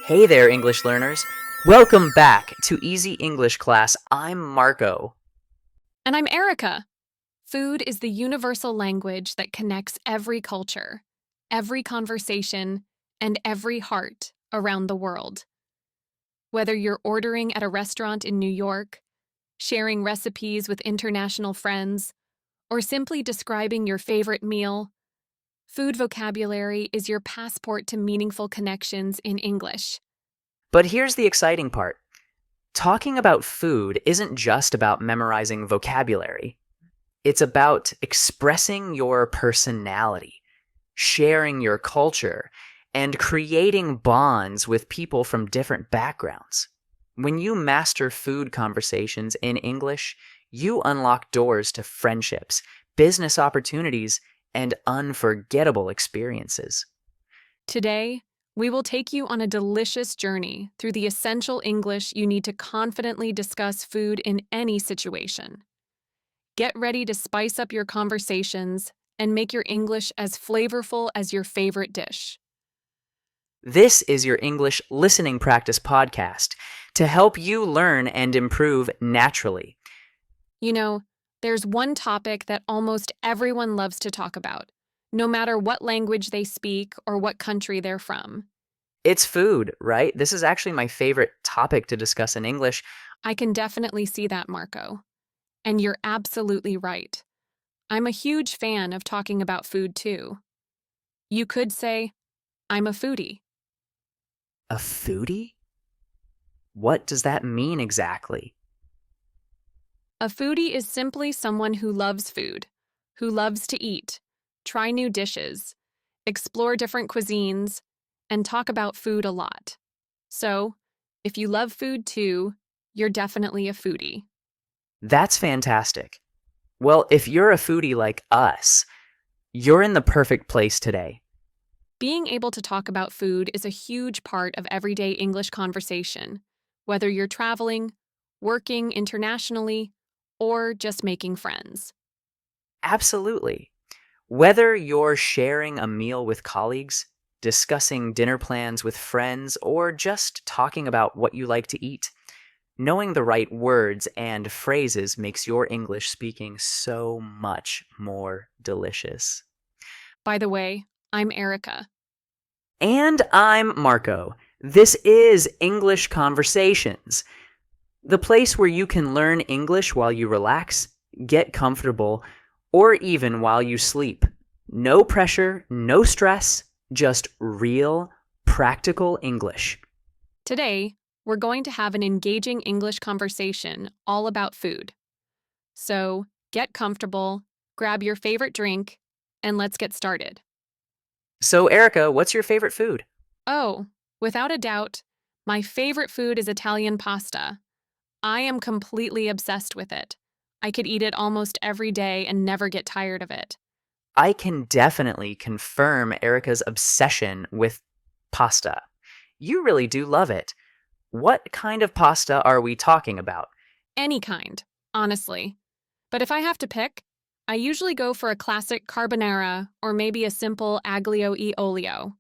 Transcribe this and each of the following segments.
Hey there, English learners. Welcome back to Easy English Class. I'm Marco. And I'm Erica. Food is the universal language that connects every culture, every conversation, and every heart around the world. Whether you're ordering at a restaurant in New York, sharing recipes with international friends, or simply describing your favorite meal, food vocabulary is your passport to meaningful connections in English. But here's the exciting part. Talking about food isn't just about memorizing vocabulary. It's about expressing your personality, sharing your culture, and creating bonds with people from different backgrounds. When you master food conversations in English, you unlock doors to friendships, business opportunities, and unforgettable experiences. Today, we will take you on a delicious journey through the essential English you need to confidently discuss food in any situation. Get ready to spice up your conversations and make your English as flavorful as your favorite dish. This is your English listening practice podcast to help you learn and improve naturally. You know, there's one topic that almost everyone loves to talk about, no matter what language they speak or what country they're from. It's food, right? This is actually my favorite topic to discuss in English. I can definitely see that, Marco. And you're absolutely right. I'm a huge fan of talking about food too. You could say, I'm a foodie. A foodie? What does that mean exactly? A foodie is simply someone who loves food, who loves to eat, try new dishes, explore different cuisines, and talk about food a lot. So, if you love food too, you're definitely a foodie. That's fantastic. Well, if you're a foodie like us, you're in the perfect place today. Being able to talk about food is a huge part of everyday English conversation, whether you're traveling, working internationally, or just making friends. Absolutely. Whether you're sharing a meal with colleagues, discussing dinner plans with friends, or just talking about what you like to eat, knowing the right words and phrases makes your English speaking so much more delicious. By the way, I'm Erica. And I'm Marco. This is English Conversations, the place where you can learn English while you relax, get comfortable, or even while you sleep. No pressure, no stress, just real, practical English. Today, we're going to have an engaging English conversation all about food. So, get comfortable, grab your favorite drink, and let's get started. So, Erica, what's your favorite food? Oh, without a doubt, my favorite food is Italian pasta. I am completely obsessed with it. I could eat it almost every day and never get tired of it. I can definitely confirm Erica's obsession with pasta. You really do love it. What kind of pasta are we talking about? Any kind, honestly. But if I have to pick, I usually go for a classic carbonara or maybe a simple aglio e olio.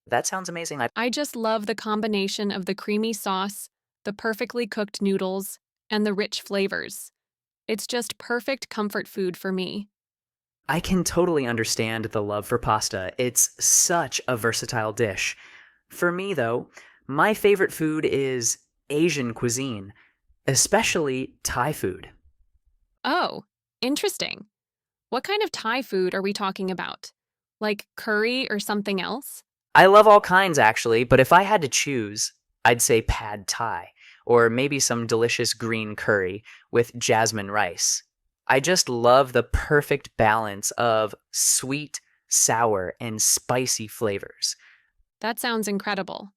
That sounds amazing. I just love the combination of the creamy sauce, the perfectly cooked noodles, and the rich flavors. It's just perfect comfort food for me. I can totally understand the love for pasta. It's such a versatile dish. For me, though, my favorite food is Asian cuisine, especially Thai food. Oh, interesting. What kind of Thai food are we talking about? Like curry or something else? I love all kinds, actually, but if I had to choose, I'd say pad Thai, or maybe some delicious green curry with jasmine rice. I just love the perfect balance of sweet, sour, and spicy flavors. That sounds incredible.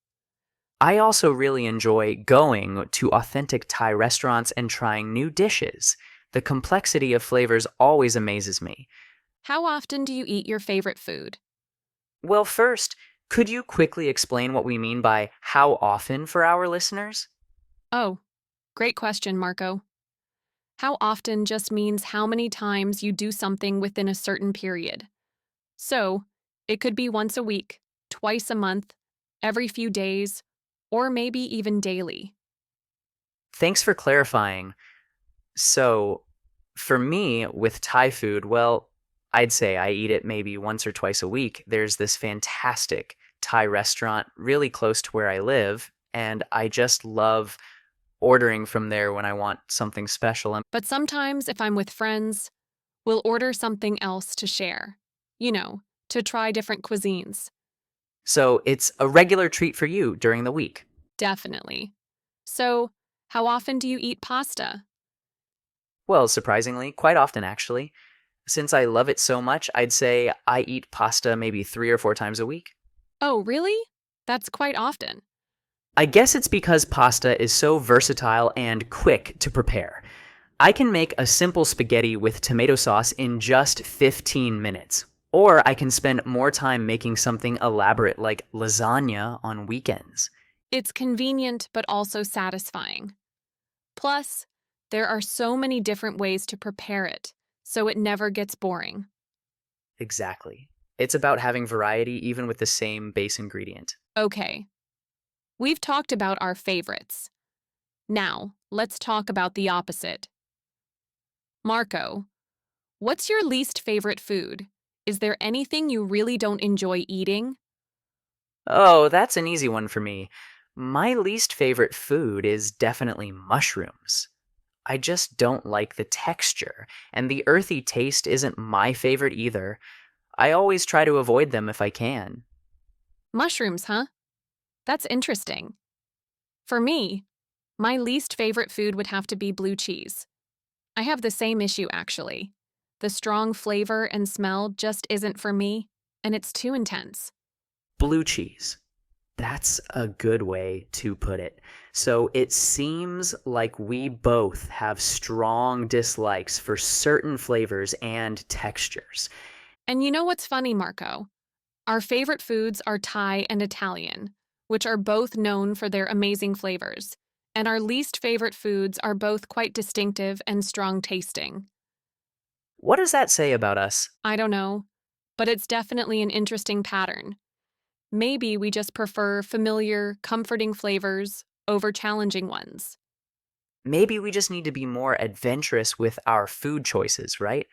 I also really enjoy going to authentic Thai restaurants and trying new dishes. The complexity of flavors always amazes me. How often do you eat your favorite food? Well, first, could you quickly explain what we mean by how often for our listeners? Oh, great question, Marco. How often just means how many times you do something within a certain period. So, it could be once a week, twice a month, every few days, or maybe even daily. Thanks for clarifying. So, for me, with Thai food, well, I'd say I eat it maybe once or twice a week. There's this fantastic Thai restaurant really close to where I live, and I just love ordering from there when I want something special. But sometimes, if I'm with friends, we'll order something else to share. You know, to try different cuisines. So, it's a regular treat for you during the week. Definitely. So, how often do you eat pasta? Well, surprisingly, quite often actually. Since I love it so much, I'd say I eat pasta maybe 3 or 4 times a week. Oh, really? That's quite often. I guess it's because pasta is so versatile and quick to prepare. I can make a simple spaghetti with tomato sauce in just 15 minutes. Or I can spend more time making something elaborate like lasagna on weekends. It's convenient but also satisfying. Plus, there are so many different ways to prepare it, so it never gets boring. Exactly. It's about having variety even with the same base ingredient. Okay, we've talked about our favorites. Now, let's talk about the opposite. Marco, what's your least favorite food? Is there anything you really don't enjoy eating? Oh, that's an easy one for me. My least favorite food is definitely mushrooms. I just don't like the texture, and the earthy taste isn't my favorite either. I always try to avoid them if I can. Mushrooms, huh? That's interesting. For me, my least favorite food would have to be blue cheese. I have the same issue, actually. The strong flavor and smell just isn't for me, and it's too intense. Blue cheese. That's a good way to put it. So it seems like we both have strong dislikes for certain flavors and textures. And you know what's funny, Marco? Our favorite foods are Thai and Italian, which are both known for their amazing flavors. And our least favorite foods are both quite distinctive and strong tasting. What does that say about us? I don't know, but it's definitely an interesting pattern. Maybe we just prefer familiar, comforting flavors over challenging ones. Maybe we just need to be more adventurous with our food choices, right?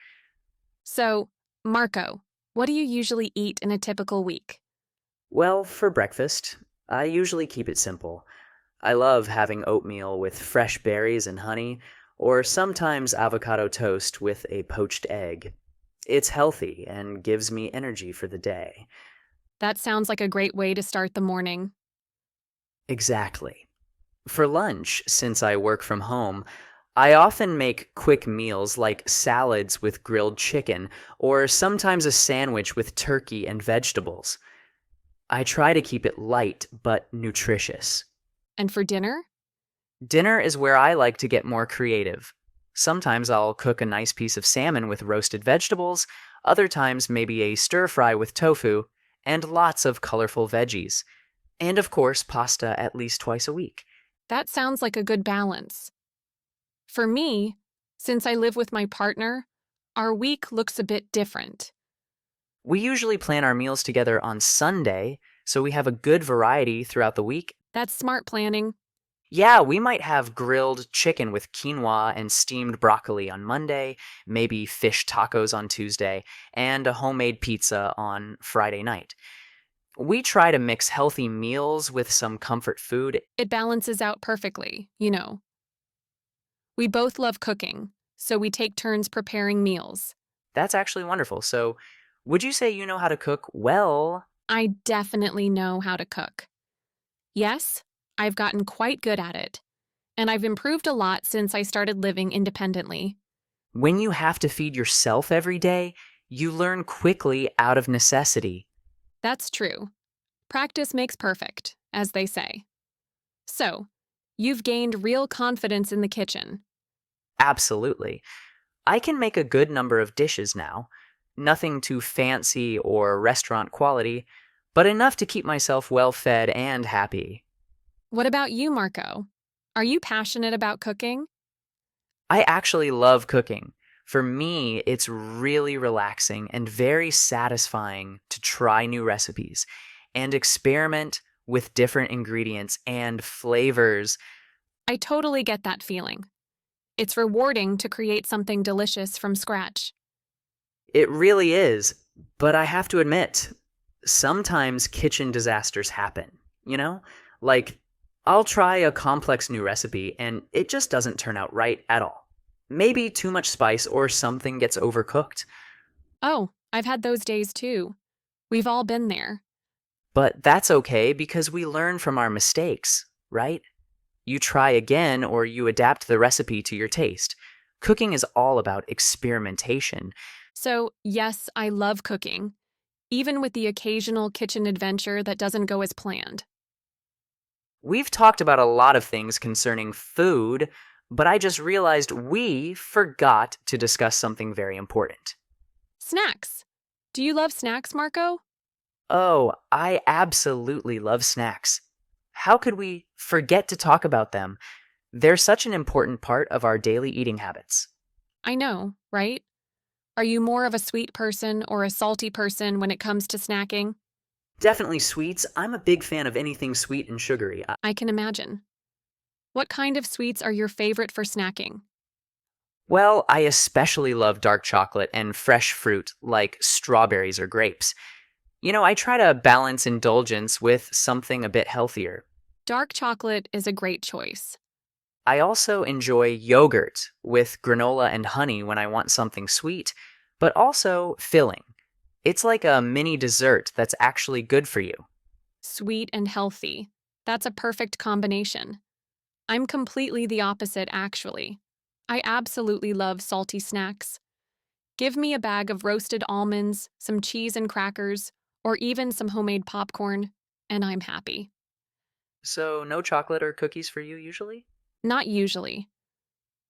So, Marco, what do you usually eat in a typical week? Well, for breakfast, I usually keep it simple. I love having oatmeal with fresh berries and honey, or sometimes avocado toast with a poached egg. It's healthy and gives me energy for the day. That sounds like a great way to start the morning. Exactly. For lunch, since I work from home, I often make quick meals like salads with grilled chicken, or sometimes a sandwich with turkey and vegetables. I try to keep it light but nutritious. And for dinner? Dinner is where I like to get more creative. Sometimes I'll cook a nice piece of salmon with roasted vegetables, other times maybe a stir fry with tofu, and lots of colorful veggies. And of course, pasta at least twice a week. That sounds like a good balance. For me, since I live with my partner, our week looks a bit different. We usually plan our meals together on Sunday, so we have a good variety throughout the week. That's smart planning. Yeah, we might have grilled chicken with quinoa and steamed broccoli on Monday, maybe fish tacos on Tuesday, and a homemade pizza on Friday night. We try to mix healthy meals with some comfort food. It balances out perfectly. We both love cooking, so we take turns preparing meals. That's actually wonderful. So, would you say you know how to cook well? I definitely know how to cook. Yes, I've gotten quite good at it, and I've improved a lot since I started living independently. When you have to feed yourself every day, you learn quickly out of necessity. That's true. Practice makes perfect, as they say. So, you've gained real confidence in the kitchen. Absolutely. I can make a good number of dishes now. Nothing too fancy or restaurant quality, but enough to keep myself well fed and happy. What about you, Marco? Are you passionate about cooking? I actually love cooking. For me, it's really relaxing and very satisfying to try new recipes and experiment with different ingredients and flavors. I totally get that feeling. It's rewarding to create something delicious from scratch. It really is, but I have to admit, sometimes kitchen disasters happen, you know? Like, I'll try a complex new recipe and it just doesn't turn out right at all. Maybe too much spice or something gets overcooked. Oh, I've had those days too. We've all been there. But that's okay because we learn from our mistakes, right? You try again or you adapt the recipe to your taste. Cooking is all about experimentation. So, yes, I love cooking, even with the occasional kitchen adventure that doesn't go as planned. We've talked about a lot of things concerning food, but I just realized we forgot to discuss something very important. Snacks. Do you love snacks, Marco? Oh, I absolutely love snacks. How could we forget to talk about them? They're such an important part of our daily eating habits. I know, right? Are you more of a sweet person or a salty person when it comes to snacking? Definitely sweets. I'm a big fan of anything sweet and sugary. I can imagine. What kind of sweets are your favorite for snacking? Well, I especially love dark chocolate and fresh fruit like strawberries or grapes. I try to balance indulgence with something a bit healthier. Dark chocolate is a great choice. I also enjoy yogurt with granola and honey when I want something sweet, but also filling. It's like a mini dessert that's actually good for you. Sweet and healthy. That's a perfect combination. I'm completely the opposite, actually. I absolutely love salty snacks. Give me a bag of roasted almonds, some cheese and crackers, or even some homemade popcorn, and I'm happy. So, no chocolate or cookies for you usually? Not usually.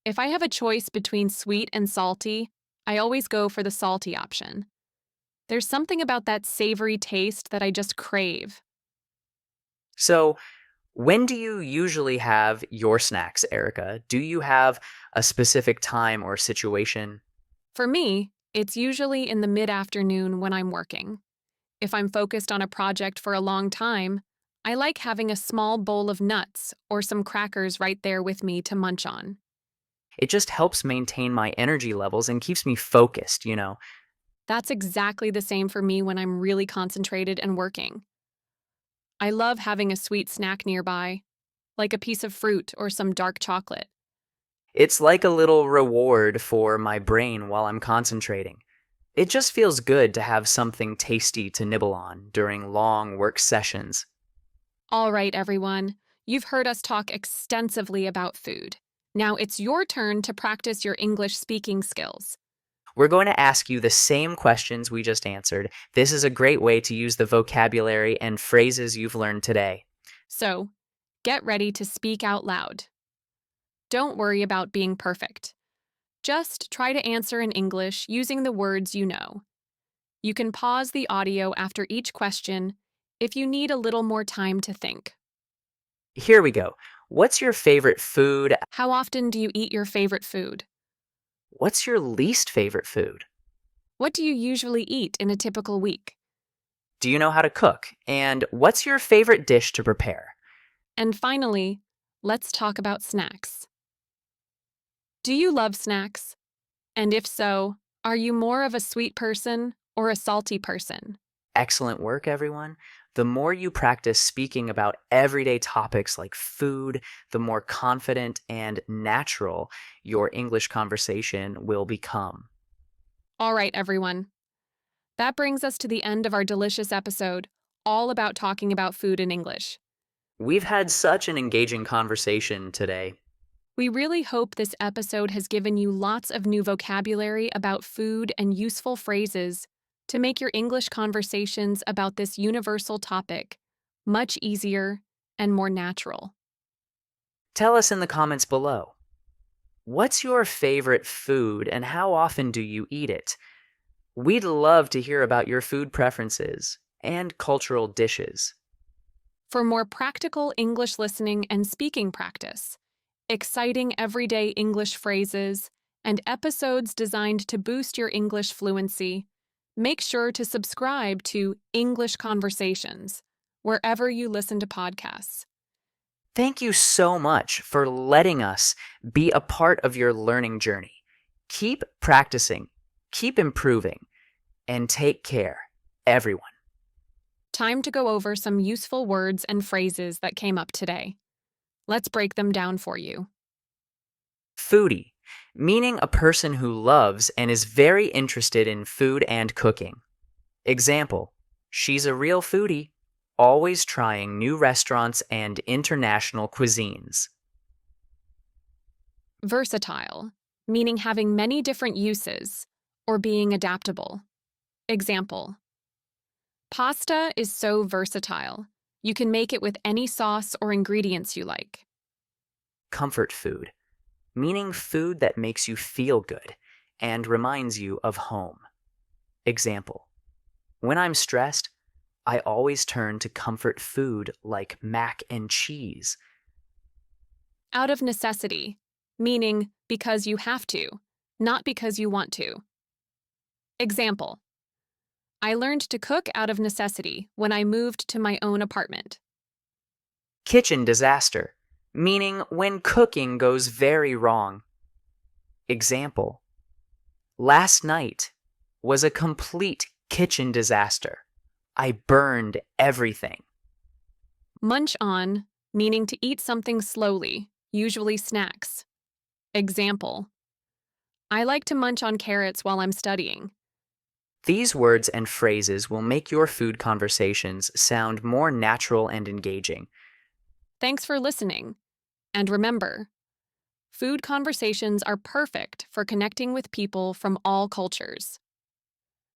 If I have a choice between sweet and salty, I always go for the salty option. There's something about that savory taste that I just crave. So, when do you usually have your snacks, Erica? Do you have a specific time or situation? For me, it's usually in the mid afternoon when I'm working. If I'm focused on a project for a long time, I like having a small bowl of nuts or some crackers right there with me to munch on. It just helps maintain my energy levels and keeps me focused. That's exactly the same for me when I'm really concentrated and working. I love having a sweet snack nearby, like a piece of fruit or some dark chocolate. It's like a little reward for my brain while I'm concentrating. It just feels good to have something tasty to nibble on during long work sessions. All right, everyone, you've heard us talk extensively about food. Now it's your turn to practice your English speaking skills. We're going to ask you the same questions we just answered. This is a great way to use the vocabulary and phrases you've learned today. So, get ready to speak out loud. Don't worry about being perfect. Just try to answer in English using the words you know. You can pause the audio after each question if you need a little more time to think. Here we go. What's your favorite food? How often do you eat your favorite food? What's your least favorite food? What do you usually eat in a typical week? Do you know how to cook? And what's your favorite dish to prepare? And finally, let's talk about snacks. Do you love snacks? And if so, are you more of a sweet person or a salty person? Excellent work, everyone. The more you practice speaking about everyday topics like food, the more confident and natural your English conversation will become. All right, everyone. That brings us to the end of our delicious episode, all about talking about food in English. We've had such an engaging conversation today. We really hope this episode has given you lots of new vocabulary about food and useful phrases to make your English conversations about this universal topic much easier and more natural. Tell us in the comments below. What's your favorite food and how often do you eat it? We'd love to hear about your food preferences and cultural dishes. For more practical English listening and speaking practice, exciting everyday English phrases, and episodes designed to boost your English fluency, make sure to subscribe to English Conversations, wherever you listen to podcasts. Thank you so much for letting us be a part of your learning journey. Keep practicing, keep improving, and take care, everyone. Time to go over some useful words and phrases that came up today. Let's break them down for you. Foodie, meaning a person who loves and is very interested in food and cooking. Example, she's a real foodie, always trying new restaurants and international cuisines. Versatile, meaning having many different uses or being adaptable. Example, pasta is so versatile. You can make it with any sauce or ingredients you like. Comfort food, meaning food that makes you feel good and reminds you of home. Example, when I'm stressed, I always turn to comfort food like mac and cheese. Out of necessity, meaning because you have to, not because you want to. Example, I learned to cook out of necessity when I moved to my own apartment. Kitchen disaster, meaning when cooking goes very wrong. Example, last night was a complete kitchen disaster. I burned everything. Munch on, meaning to eat something slowly, usually snacks. Example, I like to munch on carrots while I'm studying. These words and phrases will make your food conversations sound more natural and engaging. Thanks for listening. And remember, food conversations are perfect for connecting with people from all cultures.